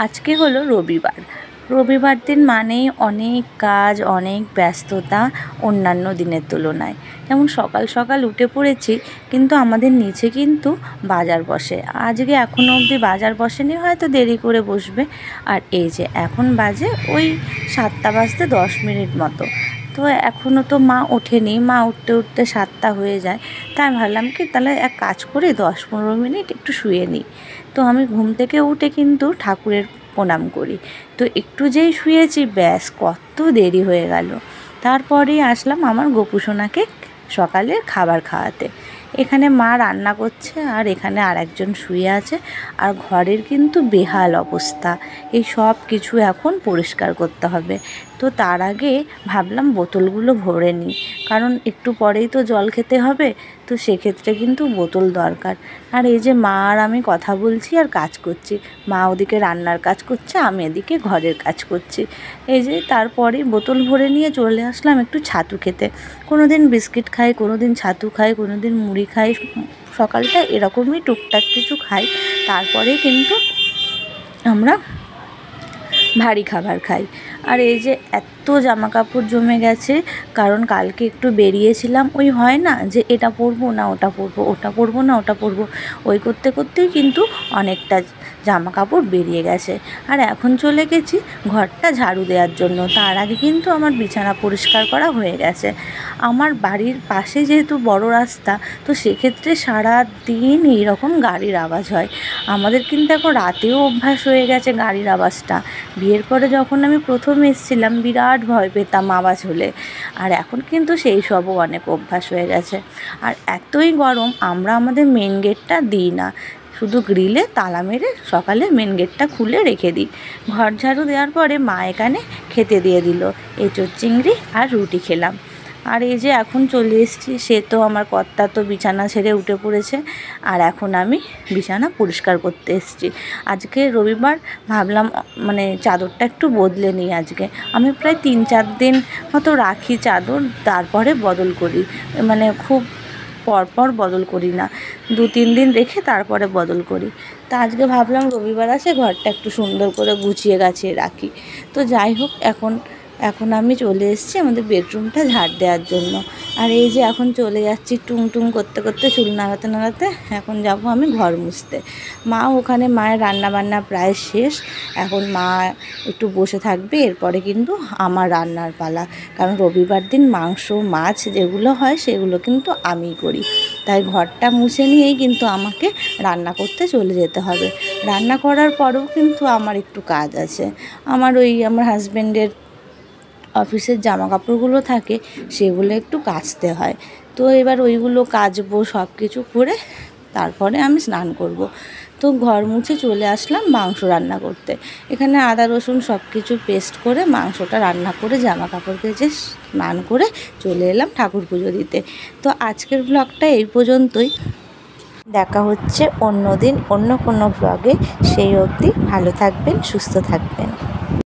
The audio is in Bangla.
আজকে হলো রবিবার। রবিবার দিন মানেই অনেক কাজ, অনেক ব্যস্ততা অন্যান্য দিনের তুলনায়। যেমন সকাল সকাল উঠে পড়েছি, কিন্তু আমাদের নিচে কিন্তু বাজার বসে। আজকে এখনও অবধি বাজার বসেনি, হয়তো দেরি করে বসবে। আর এই যে এখন বাজে ওই 7টা বাজতে 10 মিনিট মতো। তো এখনও তো মা ওঠেনি, মা উঠতে উঠতে 7টা হয়ে যায়। তাই আমি ভাবলাম কি তাহলে এক কাজ করি, 10-15 মিনিট একটু শুয়ে নিই। তো আমি ঘুম থেকে উঠে কিন্তু ঠাকুরের প্রণাম করি। তো একটু যেই শুয়েছি, ব্যাস কত দেরি হয়ে গেল। তারপরেই আসলাম আমার গোপুসোনাকে সকালের খাবার খাওয়াতে। এখানে মা রান্না করছে আর এখানে আর একজন শুয়ে আছে। আর ঘরের কিন্তু বেহাল অবস্থা, এই সব কিছু এখন পরিষ্কার করতে হবে। তো তার আগে ভাবলাম বোতলগুলো ভরে নিই, কারণ একটু পরেই তো জল খেতে হবে। তো সেক্ষেত্রে কিন্তু বোতল দরকার। আর এই যে মা আর আমি কথা বলছি আর কাজ করছি, মা ওদিকে রান্নার কাজ করছে, আমি এদিকে ঘরের কাজ করছি। এই যে তারপরেই বোতল ভরে নিয়ে চলে আসলাম একটু ছাতু খেতে। কোনো দিন বিস্কিট খাই, কোনো দিন ছাতু খাই, কোনো দিন মুড়ি খাই। সকালটা এরকমই টুকটাক কিছু খাই, তারপরে কিন্তু আমরা ভারী খাবার খাই। আর এই যে এত জামা কাপড় জমে গেছে, কারণ কালকে একটু বেরিয়েছিলাম, ওই হয় না যে এটা পরবো না ওটা পরবো, ওটা পরবো না ওটা পরবো, ওই করতে করতেই কিন্তু অনেকটা জামা কাপড় বেরিয়ে গেছে। আর এখন চলে গেছি ঘরটা ঝাড়ু দেওয়ার জন্য। তার আগে কিন্তু আমার বিছানা পরিষ্কার করা হয়ে গেছে। আমার বাড়ির পাশে যেহেতু বড় রাস্তা, তো সেক্ষেত্রে সারা দিন এইরকম গাড়ির আওয়াজ হয়। আমাদের কিন্তু এখন রাতেও অভ্যাস হয়ে গেছে গাড়ির আওয়াজটা। বিয়ের পরে যখন আমি প্রথম এসেছিলাম বিরাট ভয় পেতাম আওয়াজ হলে, আর এখন কিন্তু সেই সবও অনেক অভ্যাস হয়ে গেছে। আর এতই গরম, আমরা আমাদের মেন গেটটা দিই না, শুধু গ্রিলে তালা মেরে সকালে মেন গেটটা খুলে রেখে দিই। ঘর ঝাড়ু দেওয়ার পরে মা এখানে খেতে দিয়ে দিল, এঁচোড় চিংড়ি আর রুটি খেলাম। আর এই যে এখন চলে এসেছি, সে তো আমার কর্তা তো বিছানা ছেড়ে উঠে পড়েছে, আর এখন আমি বিছানা পরিষ্কার করতে এসেছি। আজকে রবিবার, ভাবলাম মানে চাদরটা একটু বদলে নিই। আজকে আমি প্রায় 3-4 দিন মতো রাখি চাদর, তারপরে বদল করি। মানে খুব পরপর বদল করি না, 2-3 দিন রেখে তারপরে বদল করি। তা আজকে ভাবলাম রবিবার আছে, ঘরটা একটু সুন্দর করে গুছিয়ে গাছিয়ে রাখি। তো যাই হোক, এখন আমি চলে এসেছি আমাদের বেডরুমটা ঝাড় দেওয়ার জন্য। আর এই যে এখন চলে যাচ্ছি টুং টুং করতে করতে, চুল নাড়াতে নাড়াতে এখন যাব আমি ঘর মুছতে। মা ওখানে, মায়ের রান্নাবান্না প্রায় শেষ, এখন মা একটু বসে থাকবে, এরপরে কিন্তু আমার রান্নার পালা। কারণ রবিবার দিন মাংস মাছ যেগুলো হয় সেগুলো কিন্তু আমিই করি, তাই ঘরটা মুছে নিয়েই কিন্তু আমাকে রান্না করতে চলে যেতে হবে। রান্না করার পরেও কিন্তু আমার একটু কাজ আছে। আমার হাজব্যান্ডের অফিসের জামা কাপড়গুলো থাকে, সেগুলো একটু কাচতে হয়। তো এবার ওইগুলো কাচবো, সব কিছু করে তারপরে আমি স্নান করব। তো ঘর মুছে চলে আসলাম মাংস রান্না করতে। এখানে আদা রসুন সব কিছু পেস্ট করে মাংসটা রান্না করে জামা কাপড় কেচে স্নান করে চলে এলাম ঠাকুর পুজো দিতে। তো আজকের ব্লগটা এই পর্যন্তই। দেখা হচ্ছে অন্য দিন অন্য কোনো ব্লগে। সেই অবধি ভালো থাকবেন, সুস্থ থাকবেন।